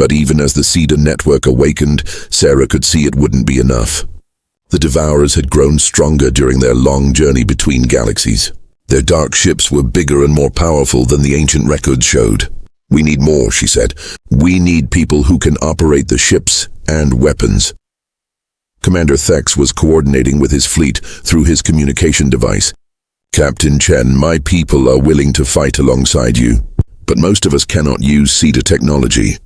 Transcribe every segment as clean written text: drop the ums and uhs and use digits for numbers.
But even as the Cedar network awakened, Sarah could see it wouldn't be enough. The Devourers had grown stronger during their long journey between galaxies. Their dark ships were bigger and more powerful than the ancient records showed. "We need more," she said. "We need people who can operate the ships and weapons." Commander Thex was coordinating with his fleet through his communication device. "Captain Chen, my people are willing to fight alongside you, but most of us cannot use Cedar technology."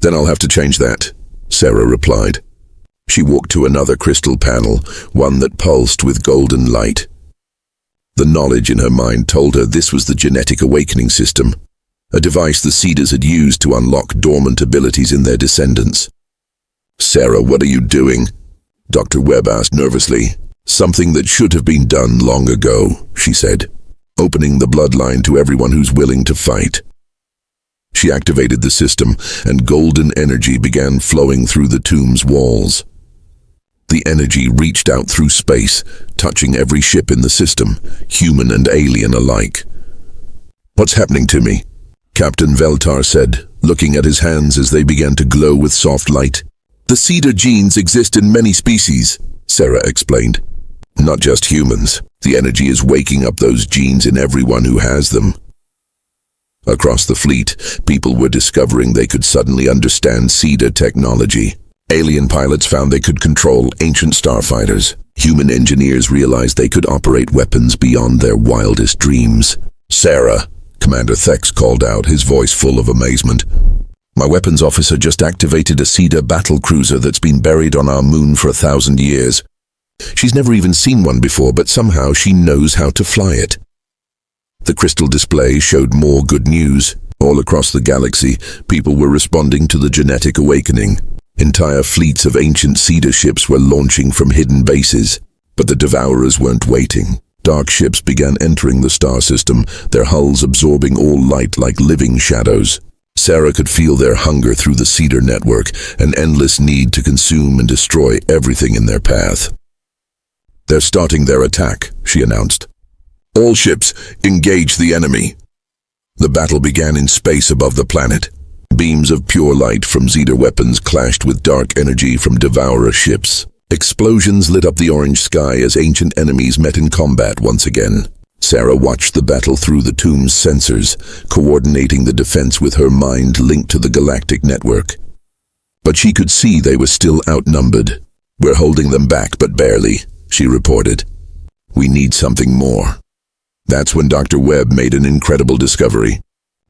"Then I'll have to change that," Sarah replied. She walked to another crystal panel, one that pulsed with golden light. The knowledge in her mind told her this was the genetic awakening system, a device the Cedars had used to unlock dormant abilities in their descendants. "Sarah, what are you doing?" Dr. Webb asked nervously. "Something that should have been done long ago," she said, "opening the bloodline to everyone who's willing to fight." She activated the system, and golden energy began flowing through the tomb's walls. The energy reached out through space, touching every ship in the system, human and alien alike. "What's happening to me?" Captain Veltar said, looking at his hands as they began to glow with soft light. "The Cedar genes exist in many species," Sarah explained. "Not just humans. The energy is waking up those genes in everyone who has them." Across the fleet, people were discovering they could suddenly understand Cedar technology. Alien pilots found they could control ancient starfighters. Human engineers realized they could operate weapons beyond their wildest dreams. "Sarah," Commander Thex called out, his voice full of amazement. "My weapons officer just activated a Cedar battle cruiser that's been buried on our moon for 1,000 years. She's never even seen one before, but somehow she knows how to fly it." The crystal display showed more good news. All across the galaxy, people were responding to the genetic awakening. Entire fleets of ancient Cedar ships were launching from hidden bases. But the Devourers weren't waiting. Dark ships began entering the star system, their hulls absorbing all light like living shadows. Sarah could feel their hunger through the Cedar network, an endless need to consume and destroy everything in their path. "They're starting their attack," she announced. "All ships, engage the enemy." The battle began in space above the planet. Beams of pure light from Cedar weapons clashed with dark energy from Devourer ships. Explosions lit up the orange sky as ancient enemies met in combat once again. Sarah watched the battle through the tomb's sensors, coordinating the defense with her mind linked to the galactic network. But she could see they were still outnumbered. "We're holding them back, but barely," she reported. "We need something more." That's when Dr. Webb made an incredible discovery.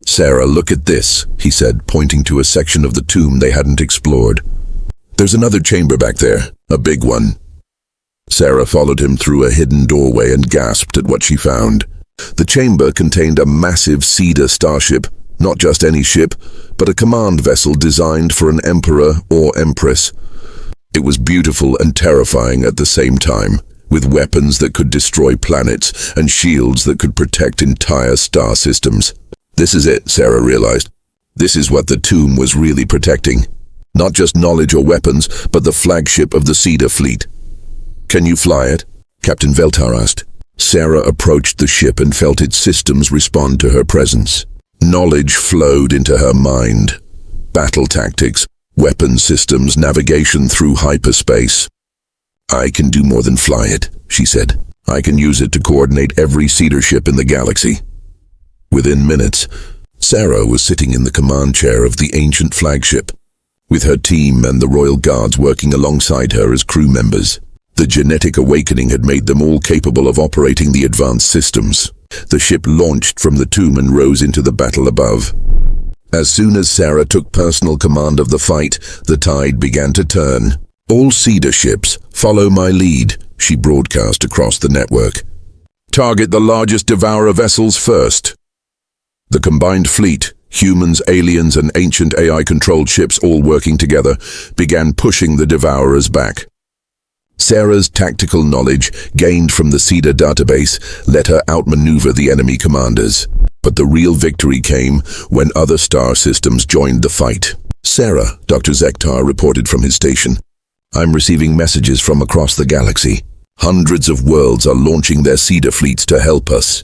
"Sarah, look at this," he said, pointing to a section of the tomb they hadn't explored. "There's another chamber back there, a big one." Sarah followed him through a hidden doorway and gasped at what she found. The chamber contained a massive Cedar starship, not just any ship, but a command vessel designed for an emperor or empress. It was beautiful and terrifying at the same time, with weapons that could destroy planets and shields that could protect entire star systems. This is it, Sarah realized. This is what the tomb was really protecting. Not just knowledge or weapons, but the flagship of the Cedar fleet. "Can you fly it?" Captain Veltar asked. Sarah approached the ship and felt its systems respond to her presence. Knowledge flowed into her mind. Battle tactics, weapon systems, navigation through hyperspace. "I can do more than fly it," she said. "I can use it to coordinate every Cedar ship in the galaxy." Within minutes, Sarah was sitting in the command chair of the ancient flagship, with her team and the royal guards working alongside her as crew members. The genetic awakening had made them all capable of operating the advanced systems. The ship launched from the tomb and rose into the battle above. As soon as Sarah took personal command of the fight, the tide began to turn. "All Cedar ships, follow my lead," she broadcast across the network. "Target the largest Devourer vessels first." The combined fleet, humans, aliens, and ancient AI-controlled ships all working together, began pushing the Devourers back. Sarah's tactical knowledge, gained from the Cedar database, let her outmaneuver the enemy commanders. But the real victory came when other star systems joined the fight. "Sarah," Dr. Zektar reported from his station, "I'm receiving messages from across the galaxy. Hundreds of worlds are launching their Cedar fleets to help us."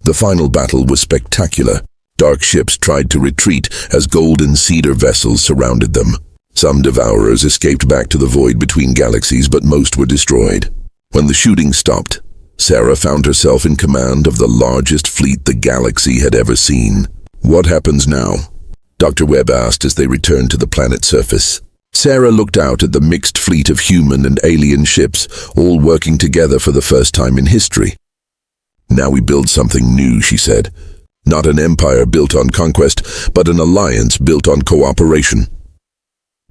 The final battle was spectacular. Dark ships tried to retreat as golden cedar vessels surrounded them. Some devourers escaped back to the void between galaxies, but most were destroyed. When the shooting stopped, Sarah found herself in command of the largest fleet the galaxy had ever seen. "What happens now?" Dr. Webb asked as they returned to the planet's surface. Sarah looked out at the mixed fleet of human and alien ships, all working together for the first time in history. "Now we build something new," she said. "Not an empire built on conquest, but an alliance built on cooperation."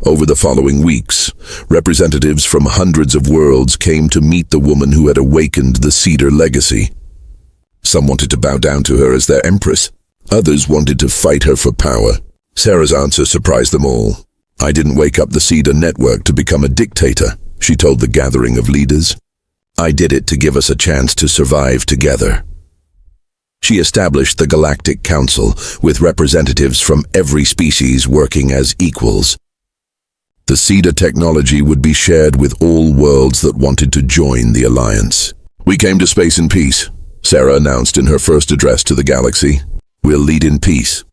Over the following weeks, representatives from hundreds of worlds came to meet the woman who had awakened the Cedar legacy. Some wanted to bow down to her as their empress. Others wanted to fight her for power. Sarah's answer surprised them all. "I didn't wake up the Cedar network to become a dictator," she told the gathering of leaders. "I did it to give us a chance to survive together." She established the Galactic Council with representatives from every species working as equals. The Cedar technology would be shared with all worlds that wanted to join the alliance. "We came to space in peace," Sarah announced in her first address to the galaxy. "We'll lead in peace."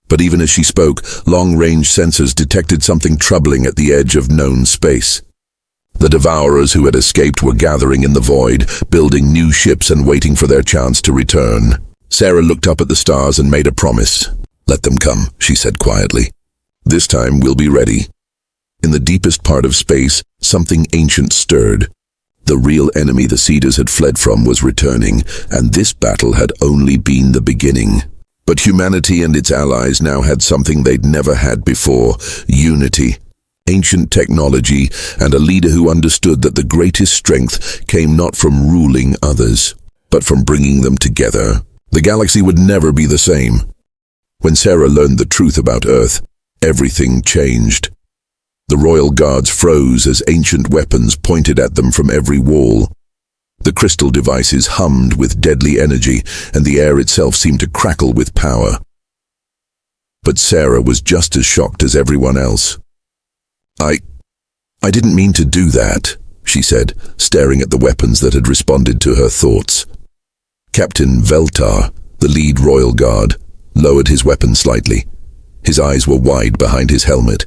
But even as she spoke, long-range sensors detected something troubling at the edge of known space. The devourers who had escaped were gathering in the void, building new ships and waiting for their chance to return. Sarah looked up at the stars and made a promise. "Let them come," she said quietly. "This time we'll be ready." In the deepest part of space, something ancient stirred. The real enemy the Cedars had fled from was returning, and this battle had only been the beginning. But humanity and its allies now had something they'd never had before: unity, ancient technology, and a leader who understood that the greatest strength came not from ruling others, but from bringing them together. The galaxy would never be the same. When Sarah learned the truth about Earth, everything changed. The royal guards froze as ancient weapons pointed at them from every wall. The crystal devices hummed with deadly energy, and the air itself seemed to crackle with power. But Sarah was just as shocked as everyone else. I didn't mean to do that," she said, staring at the weapons that had responded to her thoughts. Captain Veltar, the lead royal guard, lowered his weapon slightly. His eyes were wide behind his helmet.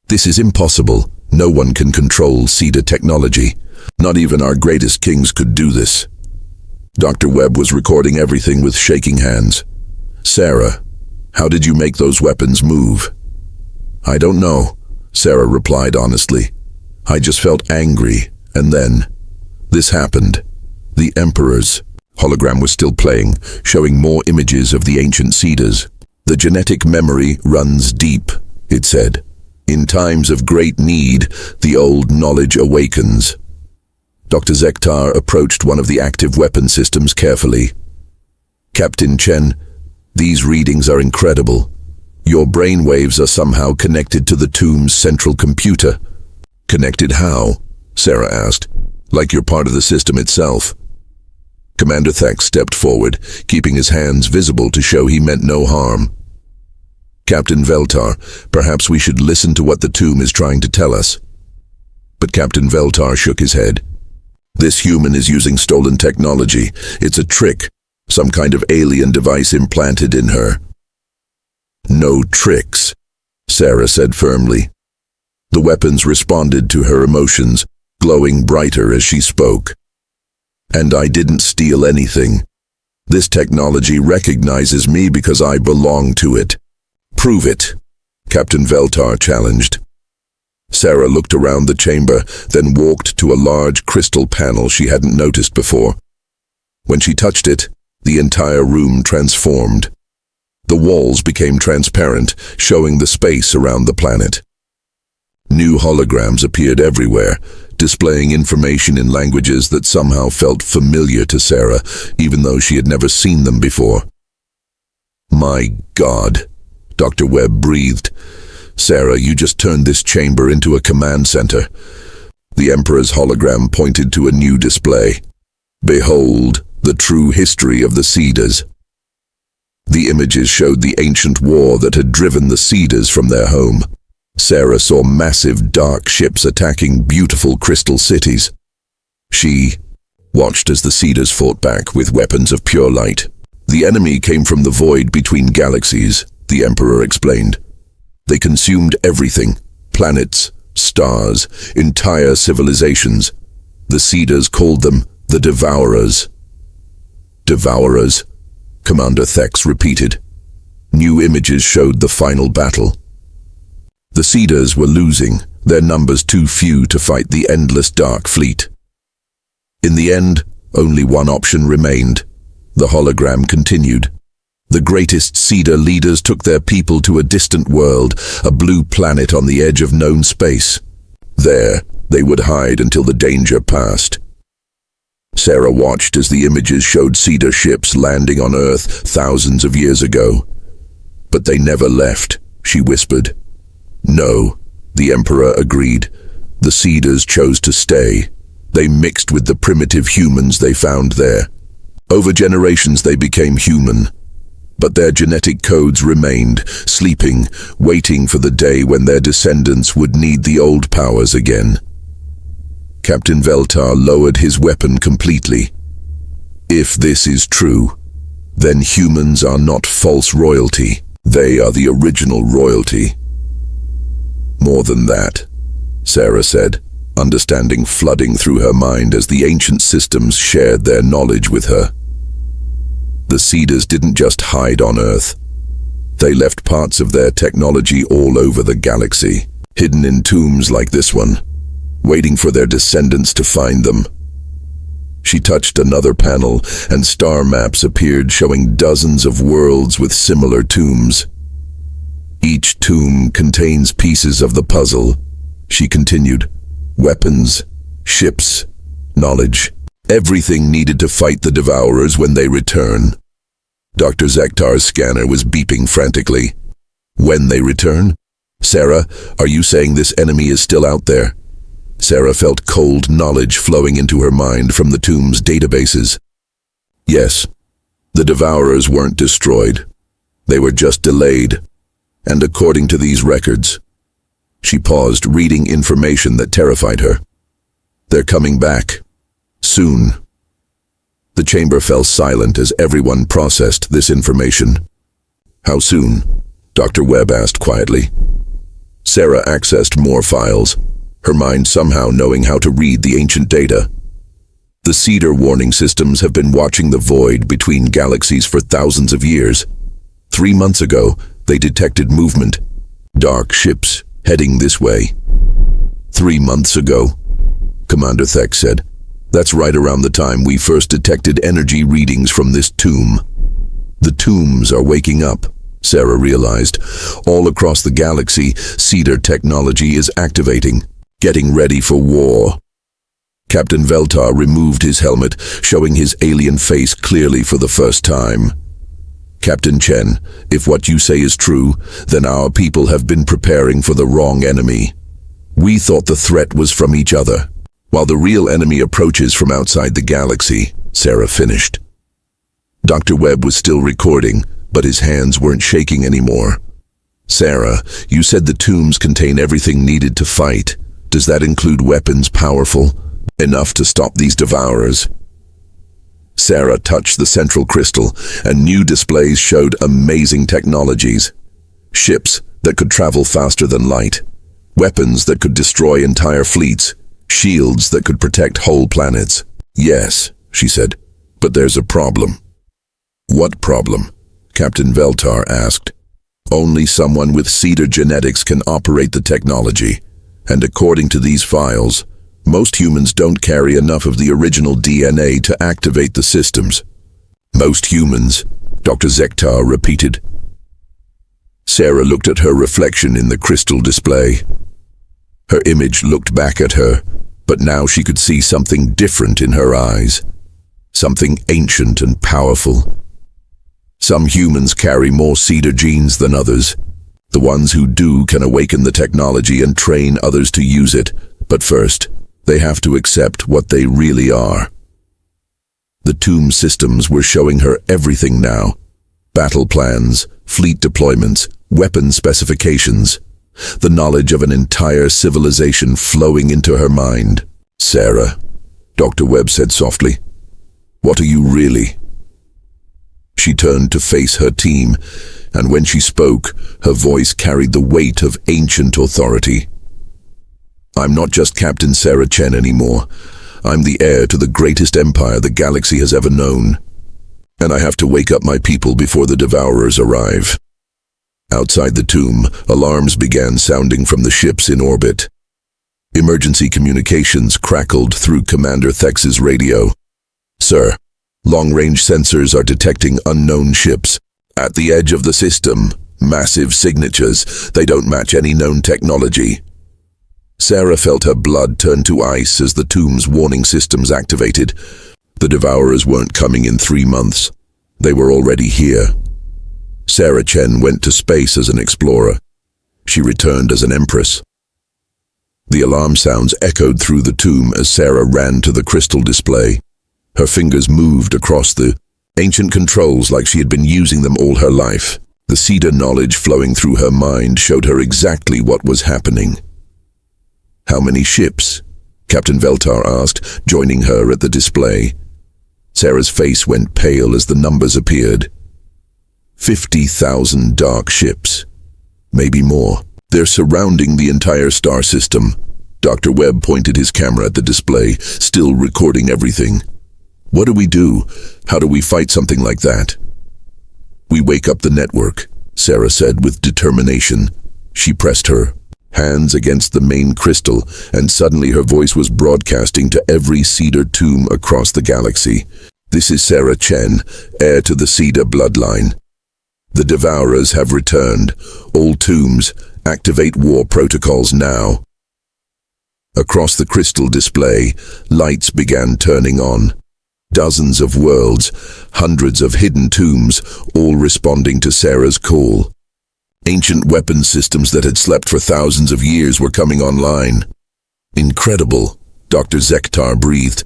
"This is impossible. No one can control Cedar technology. Not even our greatest kings could do this." Dr. Webb was recording everything with shaking hands. "Sarah, how did you make those weapons move?" "I don't know," Sarah replied honestly. "I just felt angry, and then this happened." The Emperor's hologram was still playing, showing more images of the ancient Cedars. "The genetic memory runs deep," it said. "In times of great need, the old knowledge awakens." Dr. Zektar approached one of the active weapon systems carefully. "Captain Chen, these readings are incredible. Your brain waves are somehow connected to the tomb's central computer." "Connected how?" Sarah asked. "Like you're part of the system itself." Commander Thek stepped forward, keeping his hands visible to show he meant no harm. "Captain Veltar, perhaps we should listen to what the tomb is trying to tell us." But Captain Veltar shook his head. "This human is using stolen technology. It's a trick, some kind of alien device implanted in her." "No tricks," Sarah said firmly. The weapons responded to her emotions, glowing brighter as she spoke. "And I didn't steal anything. This technology recognizes me because I belong to it." "Prove it," Captain Veltar challenged. Sarah looked around the chamber, then walked to a large crystal panel she hadn't noticed before. When she touched it, the entire room transformed. The walls became transparent, showing the space around the planet. New holograms appeared everywhere, displaying information in languages that somehow felt familiar to Sarah, even though she had never seen them before. "My God," Dr. Webb breathed. "Sarah, you just turned this chamber into a command center." The Emperor's hologram pointed to a new display. "Behold, the true history of the Cedars." The images showed the ancient war that had driven the Cedars from their home. Sarah saw massive dark ships attacking beautiful crystal cities. She watched as the Cedars fought back with weapons of pure light. The enemy came from the void between galaxies, the Emperor explained. They consumed everything, planets, stars, entire civilizations. The Cedars called them the Devourers. Devourers, Commander Thex repeated. New images showed the final battle. The Cedars were losing, their numbers too few to fight the endless Dark Fleet. In the end, only one option remained. The hologram continued. The greatest Cedar leaders took their people to a distant world, a blue planet on the edge of known space. There, they would hide until the danger passed. Sarah watched as the images showed Cedar ships landing on Earth thousands of years ago. But they never left, she whispered. No, the Emperor agreed. The Cedars chose to stay. They mixed with the primitive humans they found there. Over generations they became human. But their genetic codes remained, sleeping, waiting for the day when their descendants would need the old powers again. Captain Veltar lowered his weapon completely. If this is true, then humans are not false royalty. They are the original royalty. More than that, Sarah said, understanding flooding through her mind as the ancient systems shared their knowledge with her. The Cedars didn't just hide on Earth. They left parts of their technology all over the galaxy, hidden in tombs like this one, waiting for their descendants to find them. She touched another panel, and star maps appeared showing dozens of worlds with similar tombs. Each tomb contains pieces of the puzzle, she continued. Weapons, ships, knowledge. Everything needed to fight the Devourers when they return. Dr. Zektar's scanner was beeping frantically. When they return? Sarah, are you saying this enemy is still out there? Sarah felt cold knowledge flowing into her mind from the tomb's databases. Yes, the Devourers weren't destroyed. They were just delayed. And according to these records, she paused, reading information that terrified her. They're coming back. Soon. The chamber fell silent as everyone processed this information. How soon? Dr. Webb asked quietly. Sarah accessed more files, her mind somehow knowing how to read the ancient data. The Cedar warning systems have been watching the void between galaxies for thousands of years. 3 months ago, they detected movement. Dark ships heading this way. 3 months ago, Commander Thex said. That's right around the time we first detected energy readings from this tomb. The tombs are waking up, Sarah realized. All across the galaxy, Cedar technology is activating, getting ready for war. Captain Veltar removed his helmet, showing his alien face clearly for the first time. Captain Chen, if what you say is true, then our people have been preparing for the wrong enemy. We thought the threat was from each other, while the real enemy approaches from outside the galaxy, Sarah finished. Dr. Webb was still recording, but his hands weren't shaking anymore. Sarah, you said the tombs contain everything needed to fight. Does that include weapons powerful enough to stop these Devourers? Sarah touched the central crystal, and new displays showed amazing technologies. Ships that could travel faster than light, weapons that could destroy entire fleets, shields that could protect whole planets. Yes, she said, but there's a problem. What problem? Captain Veltar asked. Only someone with Cedar genetics can operate the technology, and according to these files, most humans don't carry enough of the original DNA to activate the systems. Most humans, Dr. Zektar repeated. Sarah looked at her reflection in the crystal display. Her image looked back at her, but now she could see something different in her eyes. Something ancient and powerful. Some humans carry more Cedar genes than others. The ones who do can awaken the technology and train others to use it, but first, they have to accept what they really are. The tomb systems were showing her everything now. Battle plans, fleet deployments, weapon specifications. The knowledge of an entire civilization flowing into her mind. Sarah, Dr. Webb said softly, what are you really? She turned to face her team, and when she spoke, her voice carried the weight of ancient authority. "I'm not just Captain Sarah Chen anymore. I'm the heir to the greatest empire the galaxy has ever known. And I have to wake up my people before the Devourers arrive." Outside the tomb, alarms began sounding from the ships in orbit. Emergency communications crackled through Commander Thex's radio. "Sir, long-range sensors are detecting unknown ships. At the edge of the system, massive signatures. They don't match any known technology." Sarah felt her blood turn to ice as the tomb's warning systems activated. The Devourers weren't coming in 3 months. They were already here. Sarah Chen went to space as an explorer. She returned as an empress. The alarm sounds echoed through the tomb as Sarah ran to the crystal display. Her fingers moved across the ancient controls like she had been using them all her life. The cedar knowledge flowing through her mind showed her exactly what was happening. "How many ships?" Captain Veltar asked, joining her at the display. Sarah's face went pale as the numbers appeared. 50,000 dark ships. Maybe more. They're surrounding the entire star system. Dr. Webb pointed his camera at the display, still recording everything. "What do we do? How do we fight something like that?" "We wake up the network," Sarah said with determination. She pressed her hands against the main crystal, and suddenly her voice was broadcasting to every cedar tomb across the galaxy. "This is Sarah Chen, heir to the Cedar bloodline. The Devourers have returned. All tombs, activate war protocols now." Across the crystal display, lights began turning on. Dozens of worlds, hundreds of hidden tombs, all responding to Sarah's call. Ancient weapon systems that had slept for thousands of years were coming online. "Incredible," Dr. Zektar breathed.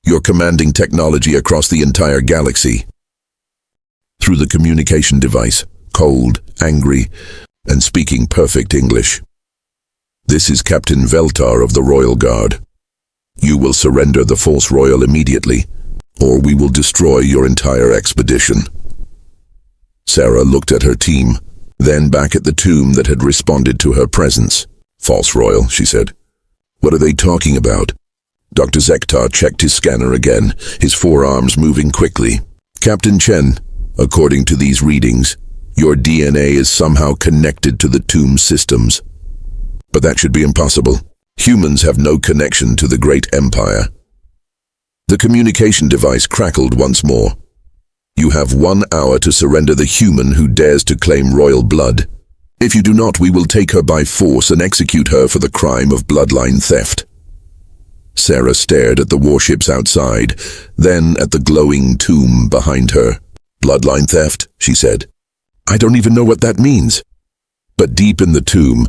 "You're commanding technology across the entire galaxy." Through the communication device, cold, angry, and speaking perfect English. "This is Captain Veltar of the Royal Guard. You will surrender the Force Royal immediately, or we will destroy your entire expedition." Sarah looked at her team, then back at the tomb that had responded to her presence. "False Royal," she said. "What are they talking about?" Dr. Zektar checked his scanner again, his forearms moving quickly. "Captain Chen, according to these readings, your DNA is somehow connected to the tomb systems. But that should be impossible. Humans have no connection to the Great Empire." The communication device crackled once more. "You have 1 hour to surrender the human who dares to claim royal blood. If you do not, we will take her by force and execute her for the crime of bloodline theft." Sarah stared at the warships outside, then at the glowing tomb behind her. "Bloodline theft," she said. "I don't even know what that means." But deep in the tomb,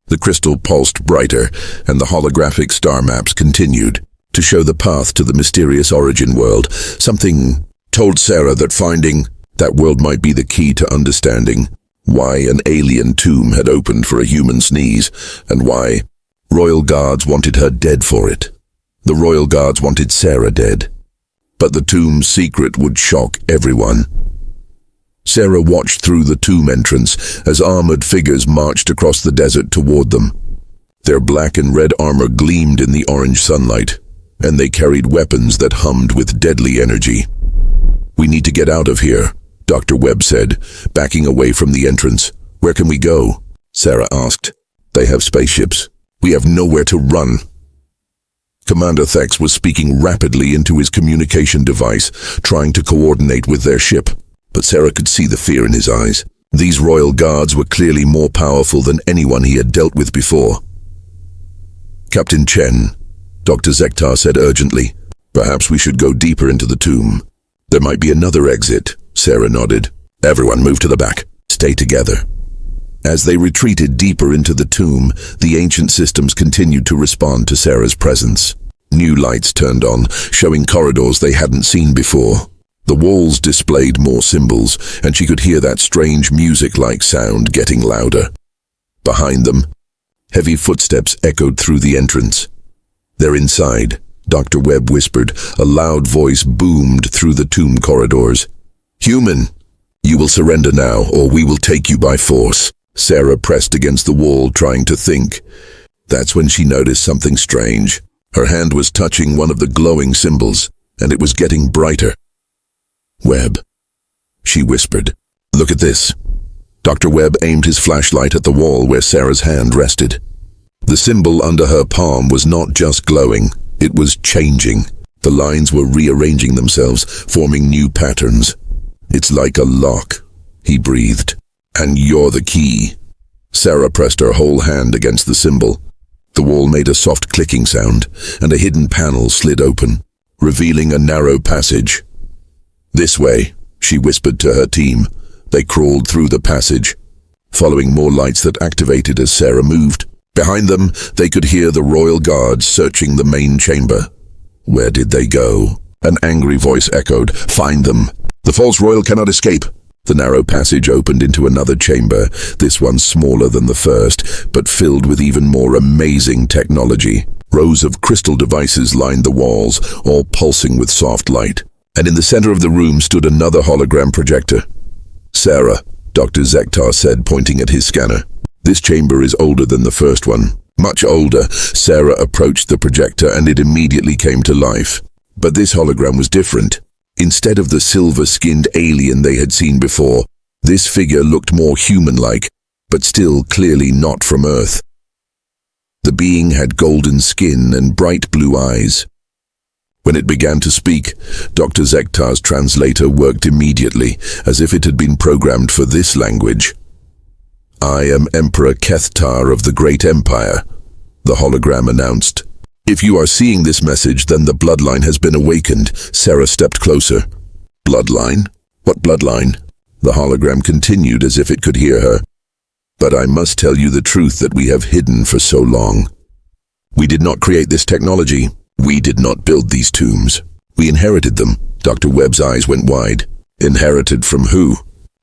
the crystal pulsed brighter, and the holographic star maps continued to show the path to the mysterious origin world. Something told Sarah that finding that world might be the key to understanding why an alien tomb had opened for a human sneeze, and why royal guards wanted her dead for it. The royal guards wanted Sarah dead. But the tomb's secret would shock everyone. Sarah watched through the tomb entrance as armored figures marched across the desert toward them. Their black and red armor gleamed in the orange sunlight, and they carried weapons that hummed with deadly energy. "We need to get out of here," Dr. Webb said, backing away from the entrance. "Where can we go?" Sarah asked. "They have spaceships. We have nowhere to run." Commander Thex was speaking rapidly into his communication device, trying to coordinate with their ship, but Sarah could see the fear in his eyes. These royal guards were clearly more powerful than anyone he had dealt with before. "Captain Chen," Dr. Zektar said urgently, "perhaps we should go deeper into the tomb. There might be another exit." Sarah nodded. "Everyone move to the back. Stay together." As they retreated deeper into the tomb, the ancient systems continued to respond to Sarah's presence. New lights turned on, showing corridors they hadn't seen before. The walls displayed more symbols, and she could hear that strange music-like sound getting louder. Behind them, heavy footsteps echoed through the entrance. "They're inside," Dr. Webb whispered. A loud voice boomed through the tomb corridors. Human, you will surrender now, or we will take you by force. Sarah pressed against the wall, trying to think. That's when she noticed something strange. Her hand was touching one of the glowing symbols, and it was getting brighter. Webb, she whispered. Look at this. Dr. Webb aimed his flashlight at the wall where Sarah's hand rested. The symbol under her palm was not just glowing, it was changing. The lines were rearranging themselves, forming new patterns. It's like a lock, he breathed. And you're the key. Sarah pressed her whole hand against the symbol. The wall made a soft clicking sound, and a hidden panel slid open, revealing a narrow passage. This way, she whispered to her team. They crawled through the passage, following more lights that activated as Sarah moved. Behind them, they could hear the royal guards searching the main chamber. Where did they go? An angry voice echoed. Find them. The false royal cannot escape. The narrow passage opened into another chamber, this one smaller than the first, but filled with even more amazing technology. Rows of crystal devices lined the walls, all pulsing with soft light. And in the center of the room stood another hologram projector. Sarah, Dr. Zektar said, pointing at his scanner. This chamber is older than the first one. Much older. Sarah approached the projector and it immediately came to life. But this hologram was different. Instead of the silver-skinned alien they had seen before, this figure looked more human-like, but still clearly not from Earth. The being had golden skin and bright blue eyes. When it began to speak, Dr. Zektar's translator worked immediately, as if it had been programmed for this language. I am Emperor Kethtar of the Great Empire, the hologram announced. If you are seeing this message, then the bloodline has been awakened. Sarah stepped closer. Bloodline? What bloodline? The hologram continued as if it could hear her. But I must tell you the truth that we have hidden for so long. We did not create this technology. We did not build these tombs. We inherited them. Dr. Webb's eyes went wide. Inherited from who?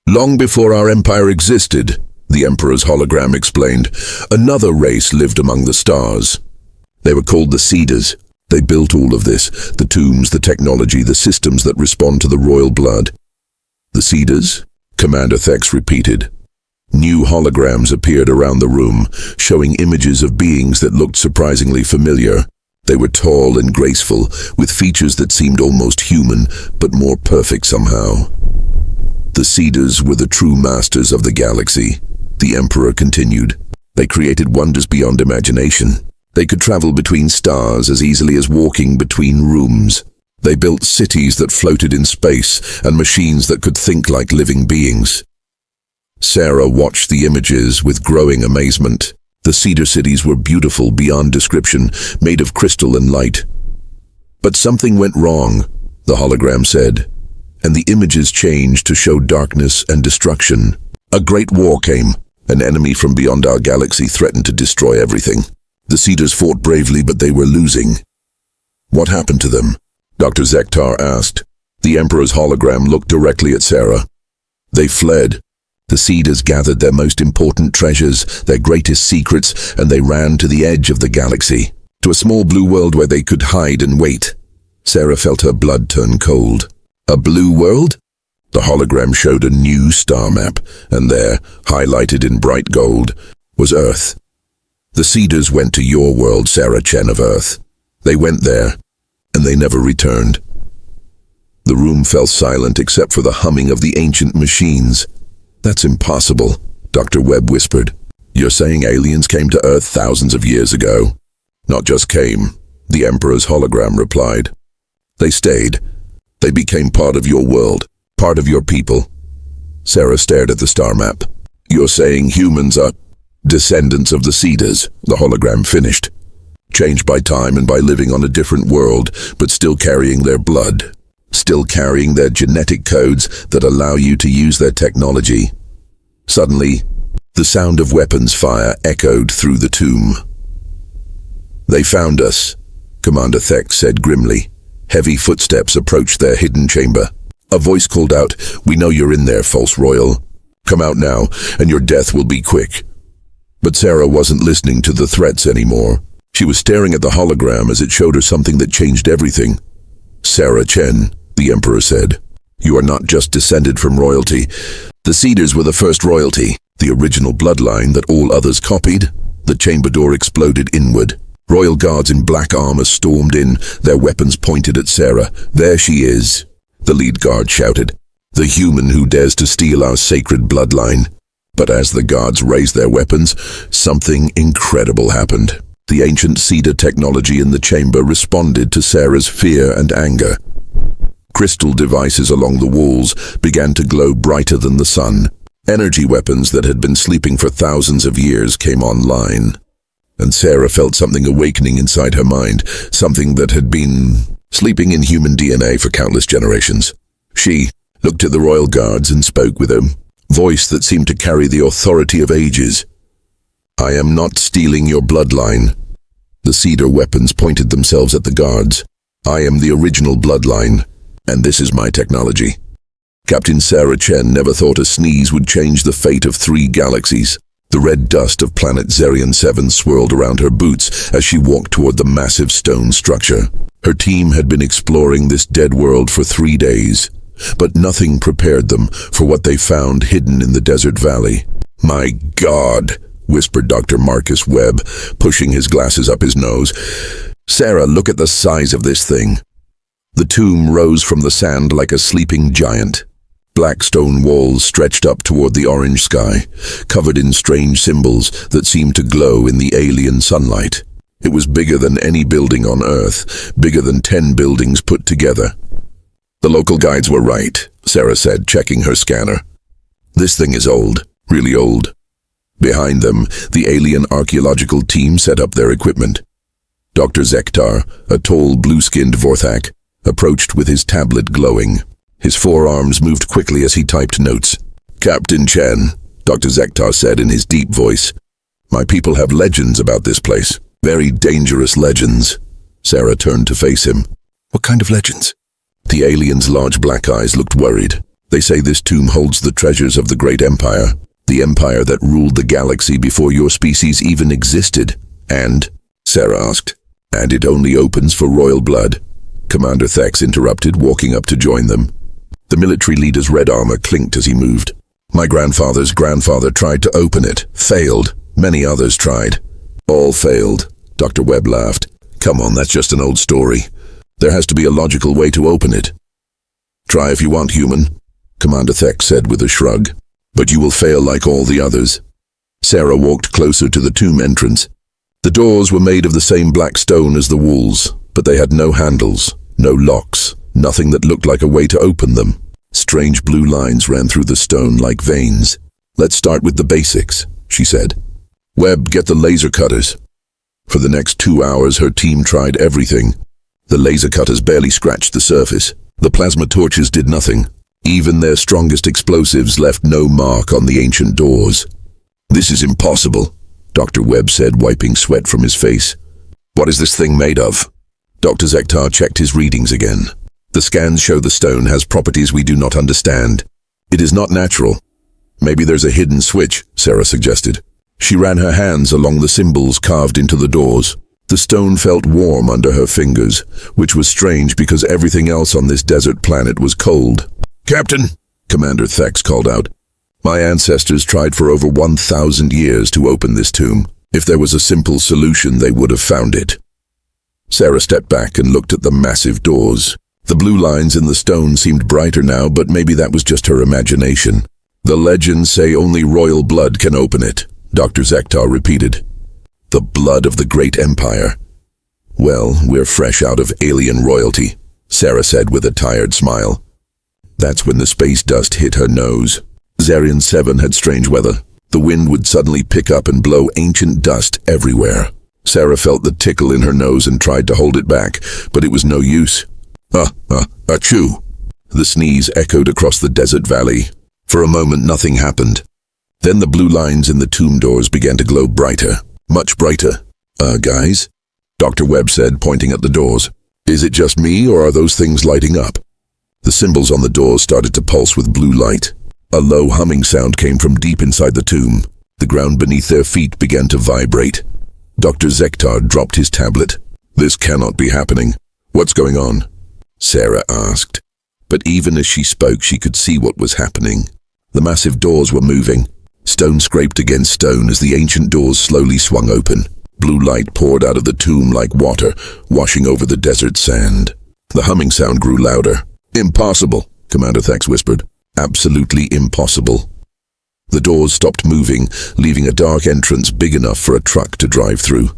Long before our empire existed, the Emperor's hologram explained. Another race lived among the stars. They were called the Cedars. They built all of this, the tombs, the technology, the systems that respond to the royal blood. The Cedars? Commander Thex repeated. New holograms appeared around the room, showing images of beings that looked surprisingly familiar. They were tall and graceful, with features that seemed almost human, but more perfect somehow. The Cedars were the true masters of the galaxy, the Emperor continued. They created wonders beyond imagination. They could travel between stars as easily as walking between rooms. They built cities that floated in space and machines that could think like living beings. Sarah watched the images with growing amazement. The Cedar cities were beautiful beyond description, made of crystal and light. But something went wrong, the hologram said, and the images changed to show darkness and destruction. A great war came. An enemy from beyond our galaxy threatened to destroy everything. The Cedars fought bravely, but they were losing. What happened to them? Dr. Zektar asked. The Emperor's hologram looked directly at Sarah. They fled. The Cedars gathered their most important treasures, their greatest secrets, and they ran to the edge of the galaxy, to a small blue world where they could hide and wait. Sarah felt her blood turn cold. A blue world? The hologram showed a new star map, and there, highlighted in bright gold, was Earth. The Cedars went to your world, Sarah Chen of Earth. They went there, and they never returned. The room fell silent except for the humming of the ancient machines. That's impossible, Dr. Webb whispered. You're saying aliens came to Earth thousands of years ago? Not just came, the Emperor's hologram replied. They stayed. They became part of your world, part of your people. Sarah stared at the star map. You're saying humans are descendants of the Cedars, the hologram finished. Changed by time and by living on a different world, but still carrying their blood. Still carrying their genetic codes that allow you to use their technology. Suddenly, the sound of weapons fire echoed through the tomb. They found us, Commander Thex said grimly. Heavy footsteps approached their hidden chamber. A voice called out, "We know you're in there, false royal. Come out now, and your death will be quick." But Sarah wasn't listening to the threats anymore. She was staring at the hologram as it showed her something that changed everything. "Sarah Chen," the Emperor said. You are not just descended from royalty. The Cedars were the first royalty, the original bloodline that all others copied. The chamber door exploded inward. Royal guards in black armor stormed in, their weapons pointed at Sarah. There she is, the lead guard shouted. The human who dares to steal our sacred bloodline. But as the guards raised their weapons, something incredible happened. The ancient cedar technology in the chamber responded to Sarah's fear and anger. Crystal devices along the walls began to glow brighter than the sun. Energy weapons that had been sleeping for thousands of years came online. And Sarah felt something awakening inside her mind, something that had been sleeping in human DNA for countless generations. She looked at the royal guards and spoke with a voice that seemed to carry the authority of ages. I am not stealing your bloodline. The cedar weapons pointed themselves at the guards. I am the original bloodline, and this is my technology. Captain Sarah Chen never thought a sneeze would change the fate of 3 galaxies. The red dust of planet Zerion 7 swirled around her boots as she walked toward the massive stone structure. Her team had been exploring this dead world for 3 days, but nothing prepared them for what they found hidden in the desert valley. My God, whispered Dr. Marcus Webb, pushing his glasses up his nose. Sarah, look at the size of this thing. The tomb rose from the sand like a sleeping giant. Black stone walls stretched up toward the orange sky, covered in strange symbols that seemed to glow in the alien sunlight. It was bigger than any building on Earth, bigger than 10 buildings put together. The local guides were right, Sarah said, checking her scanner. This thing is old, really old. Behind them, the alien archaeological team set up their equipment. Dr. Zektar, a tall, blue-skinned Vorthak, approached with his tablet glowing. His forearms moved quickly as he typed notes. Captain Chen, Dr. Zektar said in his deep voice, my people have legends about this place. Very dangerous legends. Sarah turned to face him. What kind of legends? The alien's large black eyes looked worried. They say this tomb holds the treasures of the great empire. The empire that ruled the galaxy before your species even existed. And? Sarah asked. And it only opens for royal blood. Commander Thex interrupted, walking up to join them. The military leader's red armor clinked as he moved. My grandfather's grandfather tried to open it. Failed. Many others tried. All failed. Dr. Webb laughed. Come on, that's just an old story. There has to be a logical way to open it. Try if you want, human, Commander Thex said with a shrug. But you will fail like all the others. Sarah walked closer to the tomb entrance. The doors were made of the same black stone as the walls, but they had no handles, no locks, nothing that looked like a way to open them. Strange blue lines ran through the stone like veins. Let's start with the basics, she said. Webb, get the laser cutters. For the next 2 hours, her team tried everything. The laser cutters barely scratched the surface. The plasma torches did nothing. Even their strongest explosives left no mark on the ancient doors. This is impossible, Dr. Webb said, wiping sweat from his face. What is this thing made of? Dr. Zektar checked his readings again. The scans show the stone has properties we do not understand. It is not natural. Maybe there's a hidden switch, Sarah suggested. She ran her hands along the symbols carved into the doors. The stone felt warm under her fingers, which was strange because everything else on this desert planet was cold. Captain, Commander Thex called out. My ancestors tried for over 1,000 years to open this tomb. If there was a simple solution, they would have found it. Sarah stepped back and looked at the massive doors. The blue lines in the stone seemed brighter now, but maybe that was just her imagination. The legends say only royal blood can open it, Dr. Zektar repeated. The blood of the great empire. Well, we're fresh out of alien royalty, Sarah said with a tired smile. That's when the space dust hit her nose. Zerion 7 had strange weather. The wind would suddenly pick up and blow ancient dust everywhere. Sarah felt the tickle in her nose and tried to hold it back, but it was no use. Achoo! The sneeze echoed across the desert valley. For a moment, nothing happened. Then the blue lines in the tomb doors began to glow brighter, much brighter. Guys? Dr. Webb said, pointing at the doors. Is it just me, or are those things lighting up? The symbols on the doors started to pulse with blue light. A low humming sound came from deep inside the tomb. The ground beneath their feet began to vibrate. Dr. Zektar dropped his tablet. This cannot be happening. What's going on? Sarah asked. But even as she spoke, she could see what was happening. The massive doors were moving. Stone scraped against stone as the ancient doors slowly swung open. Blue light poured out of the tomb like water, washing over the desert sand. The humming sound grew louder. "Impossible," Commander Thex whispered. "Absolutely impossible." The doors stopped moving, leaving a dark entrance big enough for a truck to drive through.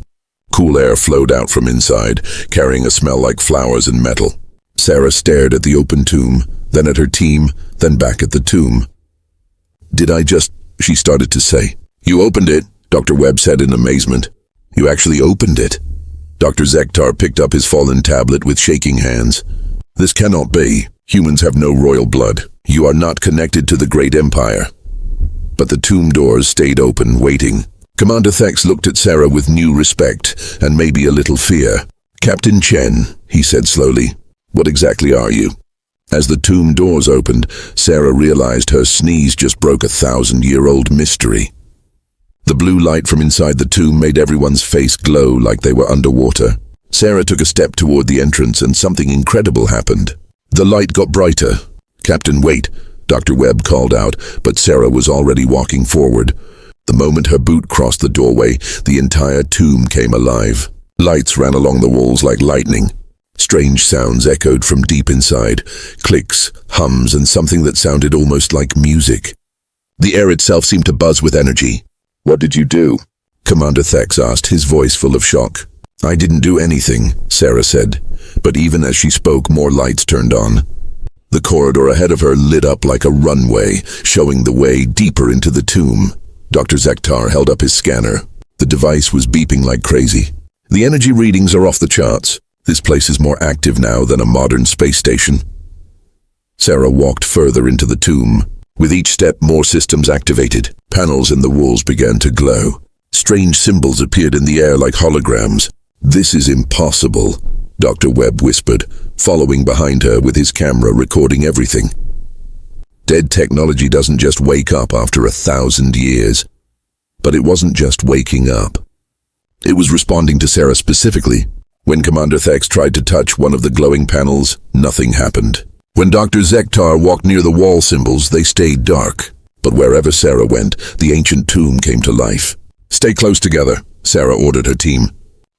Cool air flowed out from inside, carrying a smell like flowers and metal. Sarah stared at the open tomb, then at her team, then back at the tomb. "Did I just—" she started to say. "You opened it," Dr. Webb said in amazement. "You actually opened it." Dr. Zektar picked up his fallen tablet with shaking hands. "This cannot be. Humans have no royal blood. You are not connected to the Great Empire." But the tomb doors stayed open, waiting. Commander Thex looked at Sarah with new respect, and maybe a little fear. "Captain Chen," he said slowly, "what exactly are you?" As the tomb doors opened, Sarah realized her sneeze just broke a 1,000-year-old mystery. The blue light from inside the tomb made everyone's face glow like they were underwater. Sarah took a step toward the entrance and something incredible happened. The light got brighter. "Captain, wait," Dr. Webb called out, but Sarah was already walking forward. The moment her boot crossed the doorway, the entire tomb came alive. Lights ran along the walls like lightning. Strange sounds echoed from deep inside, clicks, hums, and something that sounded almost like music. The air itself seemed to buzz with energy. "What did you do?" Commander Thex asked, his voice full of shock. "I didn't do anything," Sarah said, but even as she spoke, more lights turned on. The corridor ahead of her lit up like a runway, showing the way deeper into the tomb. Dr. Zektar held up his scanner. The device was beeping like crazy. "The energy readings are off the charts. This place is more active now than a modern space station." Sarah walked further into the tomb. With each step, more systems activated. Panels in the walls began to glow. Strange symbols appeared in the air like holograms. "This is impossible," Dr. Webb whispered, following behind her with his camera recording everything. Dead technology doesn't just wake up after 1,000 years. But it wasn't just waking up. It was responding to Sarah specifically. When Commander Thex tried to touch one of the glowing panels, nothing happened. When Dr. Zektar walked near the wall symbols, they stayed dark. But wherever Sarah went, the ancient tomb came to life. "Stay close together," Sarah ordered her team,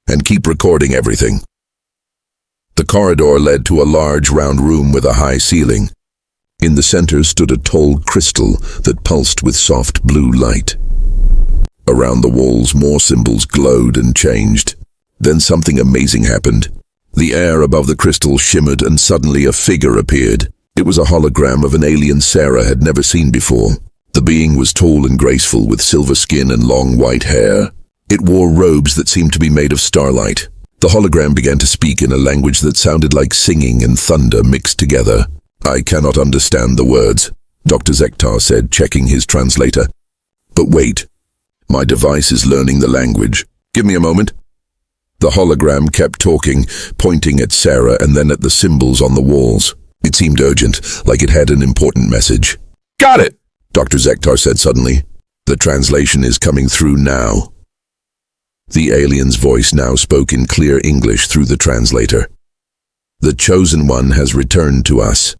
"and keep recording everything." The corridor led to a large round room with a high ceiling. In the center stood a tall crystal that pulsed with soft blue light. Around the walls, more symbols glowed and changed. Then something amazing happened. The air above the crystal shimmered and suddenly a figure appeared. It was a hologram of an alien Sarah had never seen before. The being was tall and graceful with silver skin and long white hair. It wore robes that seemed to be made of starlight. The hologram began to speak in a language that sounded like singing and thunder mixed together. "I cannot understand the words," Dr. Zektar said, checking his translator. "But wait, my device is learning the language. Give me a moment." The hologram kept talking, pointing at Sarah and then at the symbols on the walls. It seemed urgent, like it had an important message. "Got it," Dr. Zektar said suddenly. "The translation is coming through now." The alien's voice now spoke in clear English through the translator. "The Chosen One has returned to us.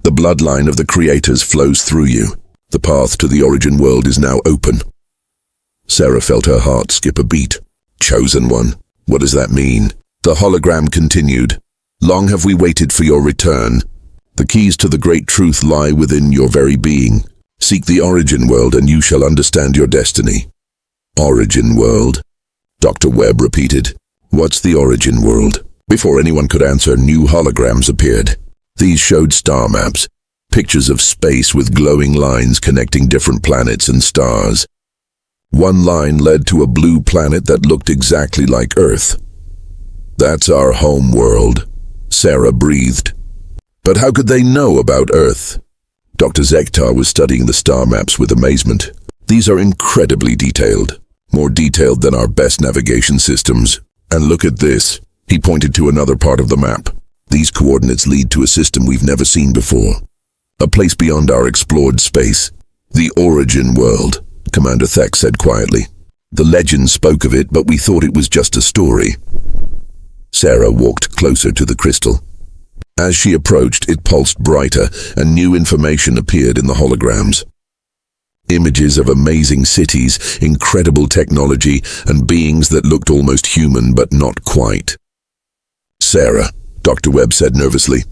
The bloodline of the creators flows through you. The path to the origin world is now open." Sarah felt her heart skip a beat. "Chosen One? What does that mean?" The hologram continued. "Long have we waited for your return. The keys to the great truth lie within your very being. Seek the origin world and you shall understand your destiny." "Origin world?" Dr. Webb repeated. "What's the origin world?" Before anyone could answer, new holograms appeared. These showed star maps, pictures of space with glowing lines connecting different planets and stars. One line led to a blue planet that looked exactly like Earth. "That's our home world," Sarah breathed. "But how could they know about Earth?" Dr. Zektar was studying the star maps with amazement. "These are incredibly detailed, more detailed than our best navigation systems. And look at this." He pointed to another part of the map. "These coordinates lead to a system we've never seen before. A place beyond our explored space. The origin world," Commander Thex said quietly. "The legend spoke of it, but we thought it was just a story." Sarah walked closer to the crystal. As she approached, it pulsed brighter, and new information appeared in the holograms. Images of amazing cities, incredible technology, and beings that looked almost human but not quite. "Sarah," Dr. Webb said nervously,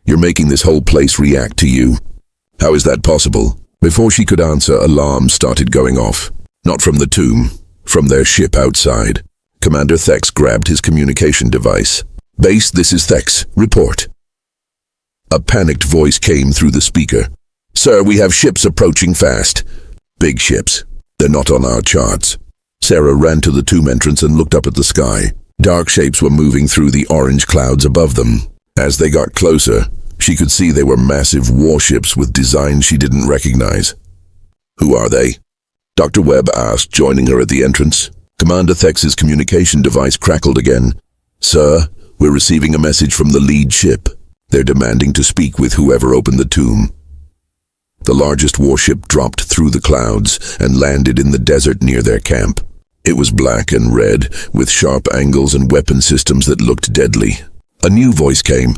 "you're making this whole place react to you. How is that possible?" Before she could answer, alarms started going off. Not from the tomb, from their ship outside. Commander Thex grabbed his communication device. "Base, this is Thex. Report." A panicked voice came through the speaker. "Sir, we have ships approaching fast." "Big ships. They're not on our charts." Sarah ran to the tomb entrance and looked up at the sky. Dark shapes were moving through the orange clouds above them. As they got closer, she could see they were massive warships with designs she didn't recognize. "Who are they?" Dr. Webb asked, joining her at the entrance. Commander Thex's communication device crackled again. "Sir, we're receiving a message from the lead ship. They're demanding to speak with whoever opened the tomb." The largest warship dropped through the clouds and landed in the desert near their camp. It was black and red, with sharp angles and weapon systems that looked deadly. A new voice came.